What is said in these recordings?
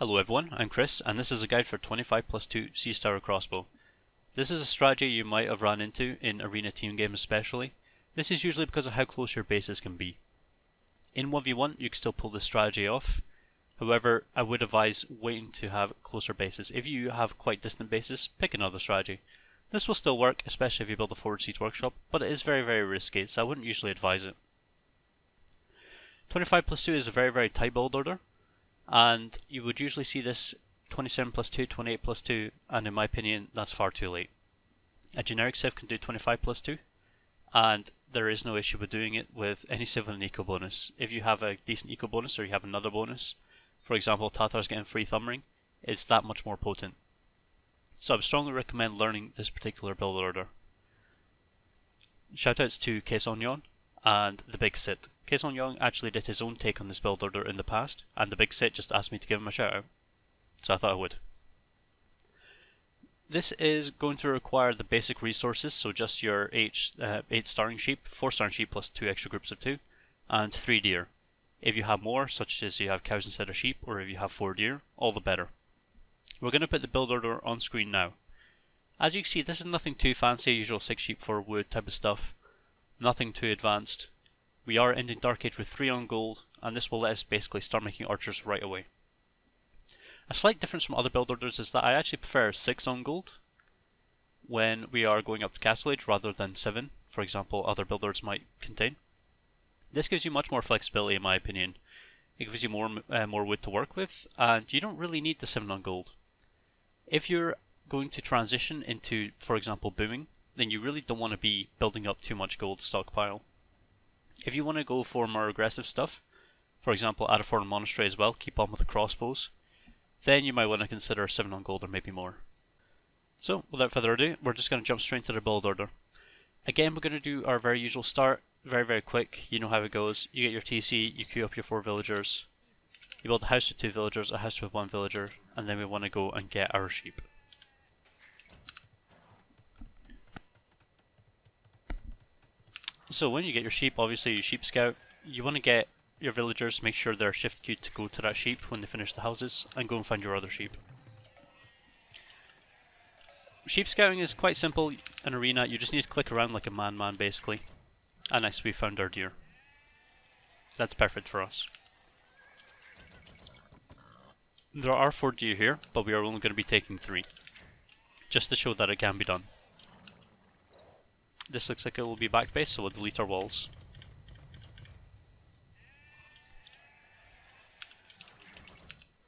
Hello everyone, I'm Chris, and this is a guide for 25+2 Sea Star Crossbow. This is a strategy you might have run into in arena team games especially. This is usually because of how close your bases can be. In 1v1 you can still pull this strategy off, however I would advise waiting to have closer bases. If you have quite distant bases, pick another strategy. This will still work, especially if you build a forward siege workshop, but it is very risky, so I wouldn't usually advise it. 25+2 is a very tight build order. And you would usually see this 27+2, 28+2, and in my opinion, that's far too late. A generic civ can do 25+2, and there is no issue with doing it with any civ with an eco bonus. If you have a decent eco bonus or you have another bonus, for example, Tatar's getting free thumb ring, it's that much more potent. So I would strongly recommend learning this particular build order. Shoutouts to Kaesonyeon and the Big Sit. Kaesonyeon actually did his own take on this build order in the past, and the Big Sit just asked me to give him a shout out, so I thought I would. This is going to require the basic resources, so just your 8 starring sheep, 4 starring sheep plus 2 extra groups of 2, and 3 deer. If you have more, such as you have cows instead of sheep, or if you have 4 deer, all the better. We're going to put the build order on screen now. As you can see, this is nothing too fancy, usual 6 sheep 4 wood type of stuff, nothing too advanced. We are ending Dark Age with 3 on gold, and this will let us basically start making archers right away. A slight difference from other build orders is that I actually prefer 6 on gold when we are going up to Castle Age rather than 7, for example, other build orders might contain. This gives you much more flexibility in my opinion. It gives you more wood to work with, and you don't really need the 7 on gold. If you're going to transition into, for example, booming, then you really don't want to be building up too much gold stockpile. If you want to go for more aggressive stuff, for example add a foreign monastery as well, keep on with the crossbows, then you might want to consider 7 on gold or maybe more. So without further ado, we're just going to jump straight into the build order. Again, we're going to do our very usual start, very quick, you know how it goes. You get your TC, you queue up your 4 villagers, you build a house with 2 villagers, a house with 1 villager, and then we want to go and get our sheep. So when you get your sheep, obviously you sheep scout, you want to get your villagers, make sure they're shift queued to go to that sheep when they finish the houses, and go and find your other sheep. Sheep scouting is quite simple in arena, you just need to click around like a man basically. And next we found our deer. That's perfect for us. There are 4 deer here, but we are only going to be taking 3. Just to show that it can be done. This looks like it will be back base, so we'll delete our walls.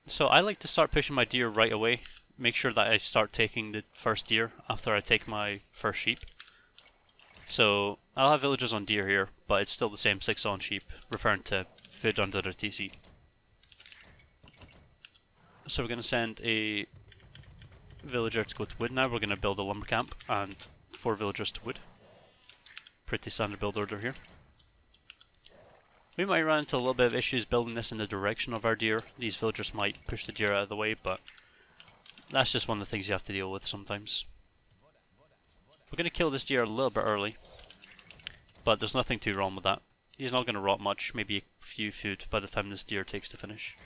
So I like to start pushing my deer right away. Make sure that I start taking the first deer after I take my first sheep. So I'll have villagers on deer here, but it's still the same 6 on sheep, referring to food under their TC. So we're going to send a villager to go to wood now. We're going to build a lumber camp and 4 villagers to wood. Pretty standard build order here. We might run into a little bit of issues building this in the direction of our deer. These villagers might push the deer out of the way, but that's just one of the things you have to deal with sometimes. We're going to kill this deer a little bit early, but there's nothing too wrong with that. He's not going to rot much, maybe a few food by the time this deer takes to finish.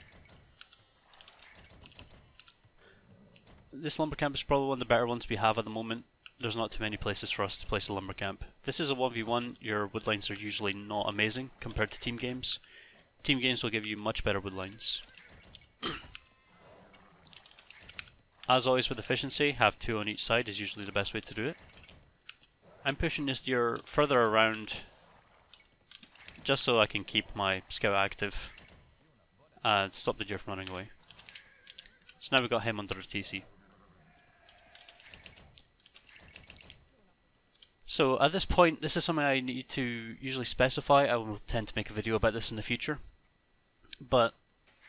This lumber camp is probably one of the better ones we have at the moment. There's not too many places for us to place a lumber camp. This is a 1v1, your wood lines are usually not amazing compared to team games. Team games will give you much better wood lines. As always with efficiency, have 2 on each side is usually the best way to do it. I'm pushing this deer further around just so I can keep my scout active and stop the deer from running away. So now we've got him under the TC. So at this point, this is something I need to usually specify. I will tend to make a video about this in the future. But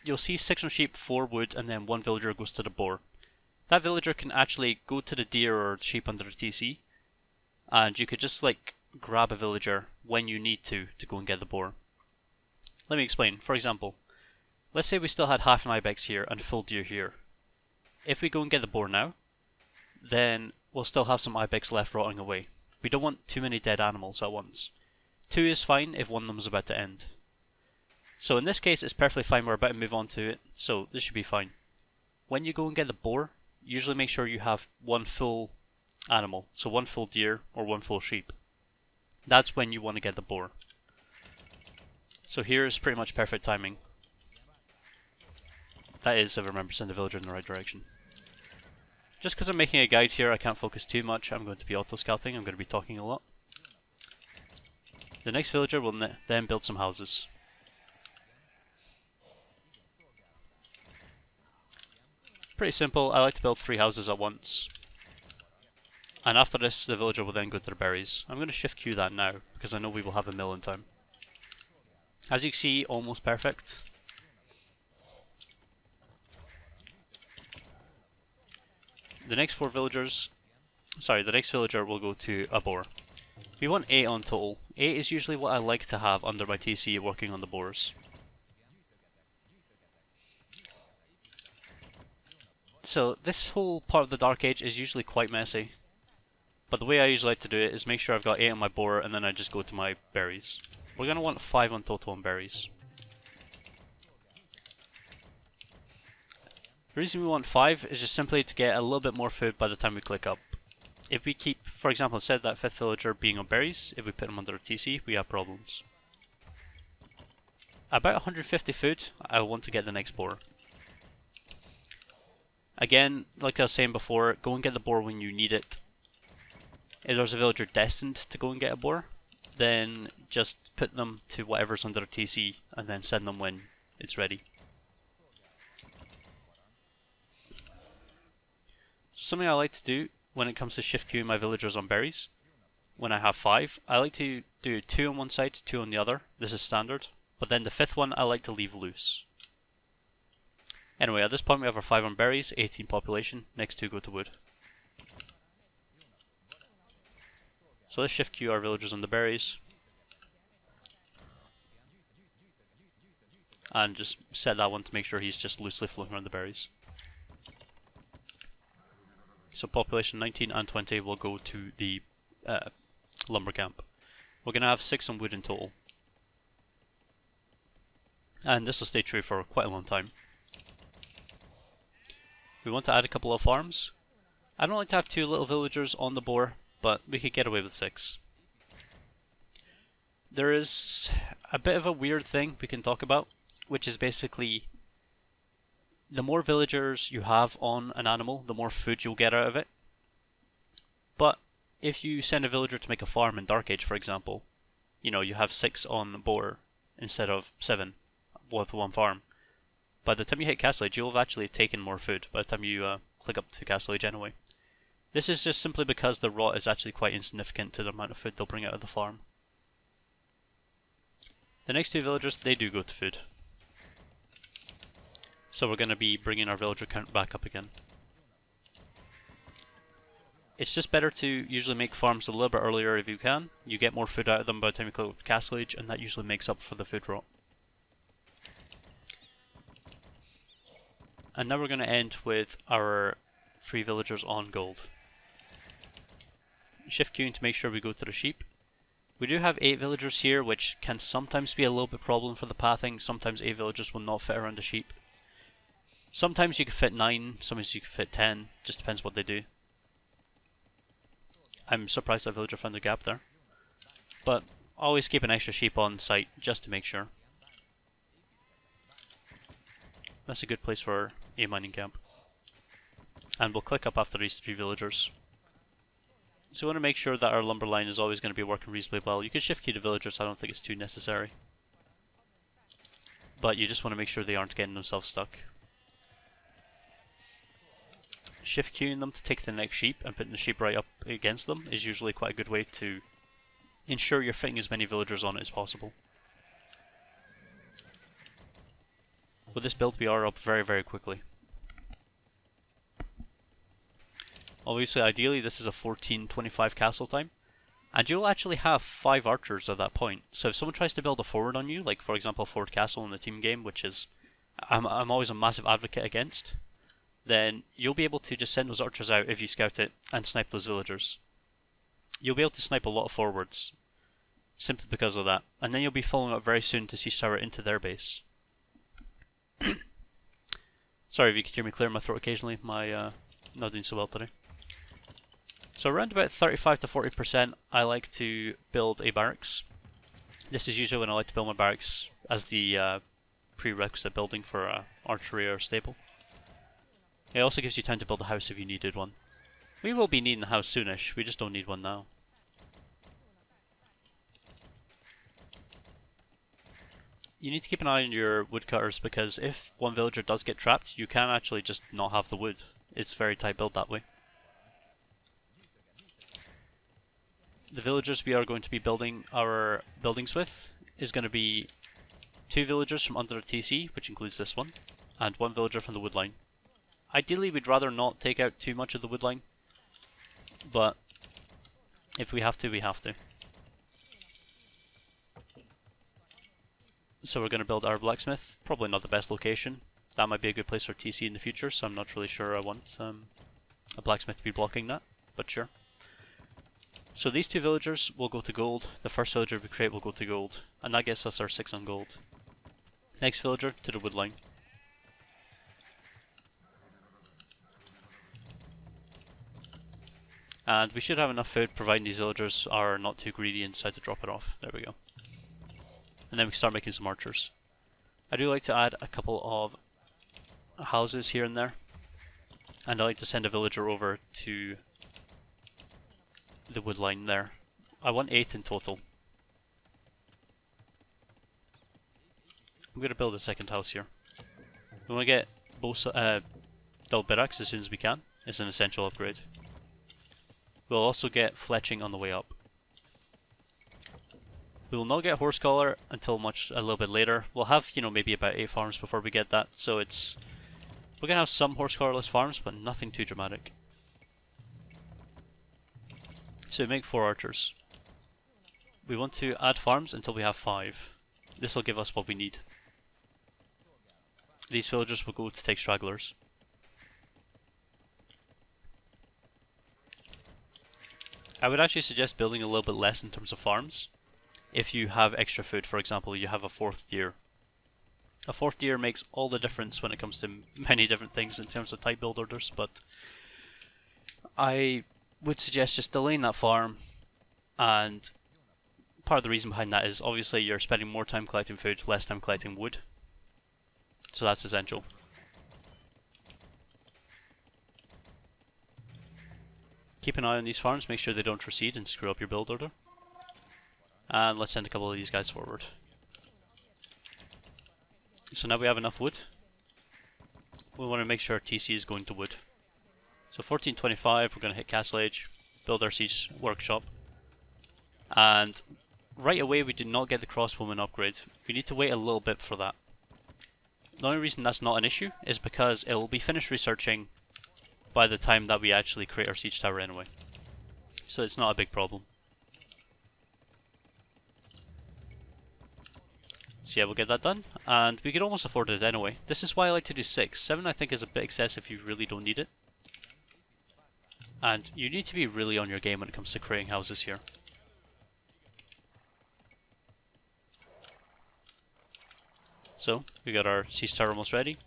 you'll see 6 on sheep, 4 wood, and then 1 villager goes to the boar. That villager can actually go to the deer or sheep under the TC, and you could just like grab a villager when you need to go and get the boar. Let me explain. For example, let's say we still had half an ibex here and full deer here. If we go and get the boar now, then we'll still have some ibex left rotting away. We don't want too many dead animals at once. 2 is fine if one of them is about to end. So in this case it's perfectly fine, we're about to move on to it, so this should be fine. when you go and get the boar, usually make sure you have one full animal, so one full deer or one full sheep. That's when you want to get the boar. So here's pretty much perfect timing. That is, if I remember, send the villager in the right direction. Just because I'm making a guide here, I can't focus too much. I'm going to be auto-scouting, I'm going to be talking a lot. The next villager will then build some houses. Pretty simple, I like to build 3 houses at once. And after this, the villager will then go to their berries. I'm going to shift queue that now, because I know we will have a mill in time. As you can see, almost perfect. The next 4 villagers... Sorry, the next villager will go to a boar. We want 8 on total. 8 is usually what I like to have under my TC working on the boars. So this whole part of the Dark Age is usually quite messy. But the way I usually like to do it is make sure I've got 8 on my boar and then I just go to my berries. We're going to want 5 on total on berries. The reason we want 5 is just simply to get a little bit more food by the time we click up. If we keep, for example, instead of that 5th villager being on berries, if we put him under a TC, we have problems. About 150 food, I want to get the next boar. Again, like I was saying before, go and get the boar when you need it. If there's a villager destined to go and get a boar, then just put them to whatever's under a TC and then send them when it's ready. So something I like to do when it comes to shift queuing my villagers on berries, when I have 5, I like to do 2 on one side, 2 on the other. This is standard. But then the 5th one I like to leave loose. Anyway, at this point we have our 5 on berries, 18 population, next 2 go to wood. So let's shift queue our villagers on the berries. And just set that one to make sure he's just loosely floating around the berries. So population 19 and 20 will go to the lumber camp. We're going to have 6 on wood in total. And this will stay true for quite a long time. We want to add a couple of farms. I don't like to have 2 little villagers on the boar, but we could get away with 6. There is a bit of a weird thing we can talk about, which is basically the more villagers you have on an animal, the more food you'll get out of it. But if you send a villager to make a farm in Dark Age, for example, you know, you have 6 on boar instead of 7 with 1 farm. By the time you hit Castle Age, you'll have actually taken more food by the time you click up to Castle Age anyway. This is just simply because the rot is actually quite insignificant to the amount of food they'll bring out of the farm. The next 2 villagers, they do go to food. So we're going to be bringing our villager count back up again. It's just better to usually make farms a little bit earlier if you can. You get more food out of them by the time you click up to Castle Age, and that usually makes up for the food rot. And now we're going to end with our 3 villagers on gold. Shift queuing to make sure we go to the sheep. We do have 8 villagers here, which can sometimes be a little bit problem for the pathing. Sometimes 8 villagers will not fit around the sheep. Sometimes you can fit 9, sometimes you can fit 10, just depends what they do. I'm surprised that villager found a gap there. But always keep an extra sheep on site, just to make sure. That's a good place for a mining camp. And we'll click up after these 3 villagers. So we want to make sure that our lumber line is always going to be working reasonably well. You can shift key to villagers, I don't think it's too necessary. But you just want to make sure they aren't getting themselves stuck. Shift queuing them to take the next sheep and putting the sheep right up against them is usually quite a good way to ensure you're fitting as many villagers on it as possible. With this build we are up very, very quickly. Obviously, ideally this is a 14:25 castle time, and you'll actually have 5 archers at that point. So if someone tries to build a forward on you, like for example forward castle in the team game, which is I'm always a massive advocate against, then you'll be able to just send those archers out if you scout it and snipe those villagers. You'll be able to snipe a lot of forwards simply because of that, and then you'll be following up very soon to siege tower into their base. Sorry if you can hear me clear my throat occasionally, not doing so well today. So around about 35 to 40% I like to build a barracks. This is usually when I like to build my barracks as the prerequisite building for archery or stable. It also gives you time to build a house if you needed one. We will be needing a house soonish, we just don't need one now. You need to keep an eye on your woodcutters because if one villager does get trapped, you can actually just not have the wood. It's very tight built that way. The villagers we are going to be building our buildings with is going to be 2 villagers from under the TC, which includes this one, and 1 villager from the wood line. Ideally we'd rather not take out too much of the wood line, but if we have to, we have to. So we're going to build our blacksmith, probably not the best location. That might be a good place for TC in the future, so I'm not really sure I want a blacksmith to be blocking that, but sure. So these 2 villagers will go to gold, the first villager we create will go to gold, and that gets us our 6 on gold. Next villager to the wood line. And we should have enough food providing these villagers are not too greedy and decide to drop it off. There we go. And then we can start making some archers. I do like to add a couple of houses here and there. And I like to send a villager over to the wood line there. I want 8 in total. I'm going to build a second house here. We want to get both double barracks as soon as we can. It's an essential upgrade. We'll also get fletching on the way up. We will not get horse collar until a little bit later. We'll have, maybe about 8 farms before we get that, so we're going to have some horse collarless farms, but nothing too dramatic. So we make 4 archers. We want to add farms until we have 5. This will give us what we need. These villagers will go to take stragglers. I would actually suggest building a little bit less in terms of farms. If you have extra food, for example, you have a 4th deer. A 4th deer makes all the difference when it comes to many different things in terms of type build orders, but I would suggest just delaying that farm, and part of the reason behind that is obviously you're spending more time collecting food, less time collecting wood. So that's essential. Keep an eye on these farms, make sure they don't recede and screw up your build order. And let's send a couple of these guys forward. So now we have enough wood. We want to make sure our TC is going to wood. So 1425, we're going to hit Castle Age, build our siege workshop. And right away we did not get the crossbowman upgrade. We need to wait a little bit for that. The only reason that's not an issue is because it will be finished researching by the time that we actually create our siege tower anyway. So it's not a big problem. So yeah, we'll get that done, and we could almost afford it anyway. This is why I like to do 6. 7 I think is a bit excessive if you really don't need it. And you need to be really on your game when it comes to creating houses here. So, we got our siege tower almost ready.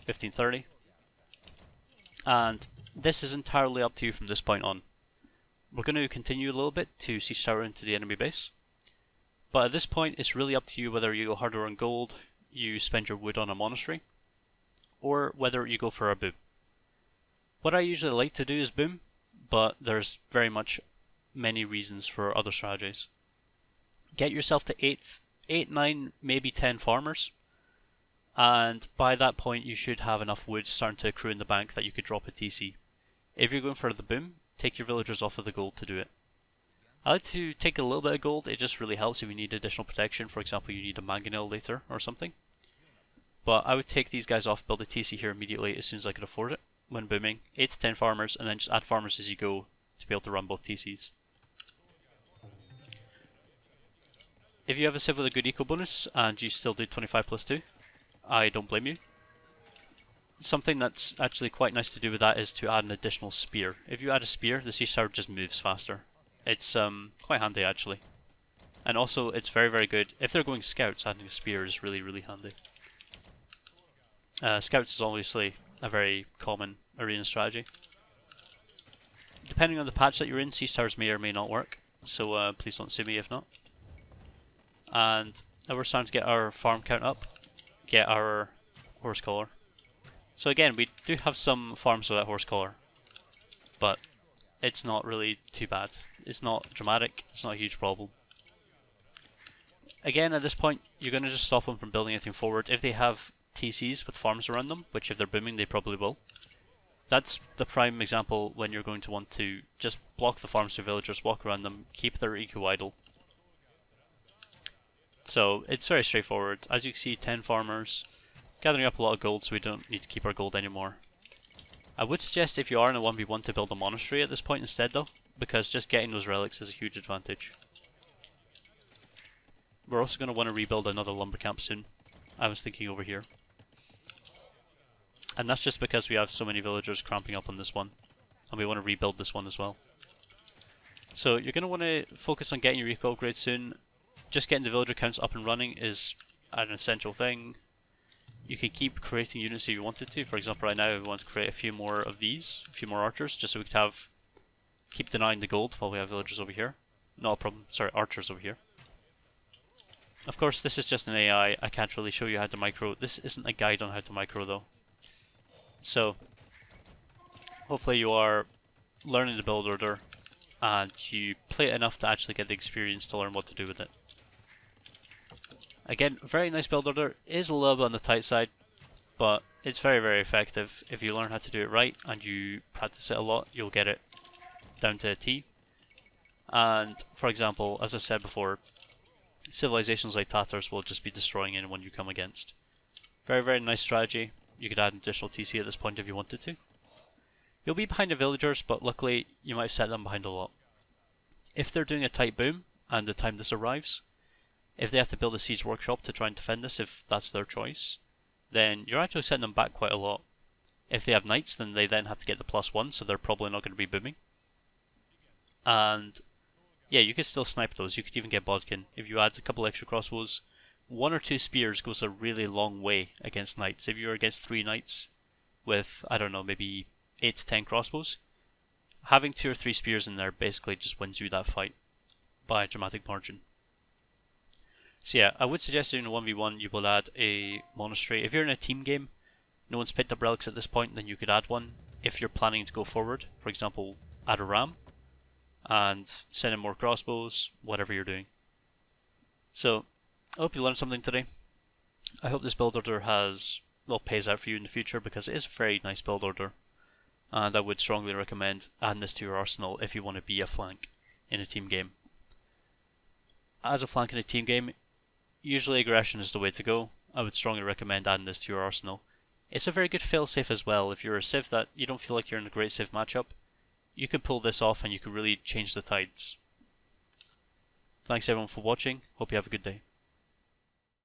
1530. And this is entirely up to you from this point on. We're going to continue a little bit to siege tower into the enemy base. But at this point, it's really up to you whether you go harder on gold, you spend your wood on a monastery, or whether you go for a boom. What I usually like to do is boom, but there's very much many reasons for other strategies. Get yourself to 8, 9, maybe 10 farmers, and by that point you should have enough wood starting to accrue in the bank that you could drop a TC. If you're going for the boom, take your villagers off of the gold to do it. I like to take a little bit of gold, it just really helps if you need additional protection. For example, you need a mangonel later or something. But I would take these guys off, build a TC here immediately as soon as I could afford it when booming. 8 to 10 farmers, and then just add farmers as you go to be able to run both TCs. If you have a civ with a good eco bonus and you still do 25 plus 2, I don't blame you. Something that's actually quite nice to do with that is to add an additional spear. If you add a spear, the siege tower just moves faster. It's quite handy actually. And also it's very very good. If they're going scouts, adding a spear is really really handy. Scouts is obviously a very common arena strategy. Depending on the patch that you're in, siege towers may or may not work, so please don't sue me if not. And now we're starting to get our farm count up, get our horse collar. So again, we do have some farms without horse collar, but it's not really too bad. It's not dramatic, it's not a huge problem. Again, at this point, you're going to just stop them from building anything forward. If they have TCs with farms around them, which if they're booming they probably will, that's the prime example when you're going to want to just block the farms to villagers, walk around them, keep their EQ idle. So it's very straightforward. As you can see, 10 farmers, gathering up a lot of gold so we don't need to keep our gold anymore. I would suggest if you are in a 1v1 to build a monastery at this point instead though, because just getting those relics is a huge advantage. We're also going to want to rebuild another lumber camp soon. I was thinking over here. And that's just because we have so many villagers cramping up on this one. And we want to rebuild this one as well. So you're going to want to focus on getting your eco upgrade soon. Just getting the villager counts up and running is an essential thing. You can keep creating units if you wanted to. For example, right now we want to create a few more of these, a few more archers, just so we could keep denying the gold while we have villagers over here. Not a problem, sorry, archers over here. Of course, this is just an AI, I can't really show you how to micro. This isn't a guide on how to micro though. So, hopefully you are learning the build order and you play it enough to actually get the experience to learn what to do with it. Again, very nice build order, is a little bit on the tight side, but it's very, very effective. If you learn how to do it right and you practice it a lot, you'll get it down to a T. And, for example, as I said before, civilizations like Tatars will just be destroying anyone you come against. Very, very nice strategy. You could add an additional TC at this point if you wanted to. You'll be behind the villagers, but luckily you might set them behind a lot. If they're doing a tight boom, and the time this arrives, if they have to build a siege workshop to try and defend this, if that's their choice, then you're actually setting them back quite a lot. If they have knights, then they then have to get the +1, so they're probably not going to be booming. And yeah, you could still snipe those. You could even get bodkin. If you add a couple extra crossbows, 1 or 2 spears goes a really long way against knights. If you're against 3 knights with, I don't know, maybe 8 to 10 crossbows, having 2 or 3 spears in there basically just wins you that fight by a dramatic margin. So yeah, I would suggest in a 1v1 you will add a monastery. If you're in a team game, no one's picked up relics at this point, then you could add one. If you're planning to go forward, for example, add a ram and send in more crossbows, whatever you're doing. So, I hope you learned something today. I hope this build order pays out for you in the future, because it is a very nice build order. And I would strongly recommend adding this to your arsenal if you want to be a flank in a team game. As a flank in a team game, usually aggression is the way to go. I would strongly recommend adding this to your arsenal. It's a very good failsafe as well. If you're a civ that you don't feel like you're in a great civ matchup, you could pull this off and you could really change the tides. Thanks everyone for watching. Hope you have a good day.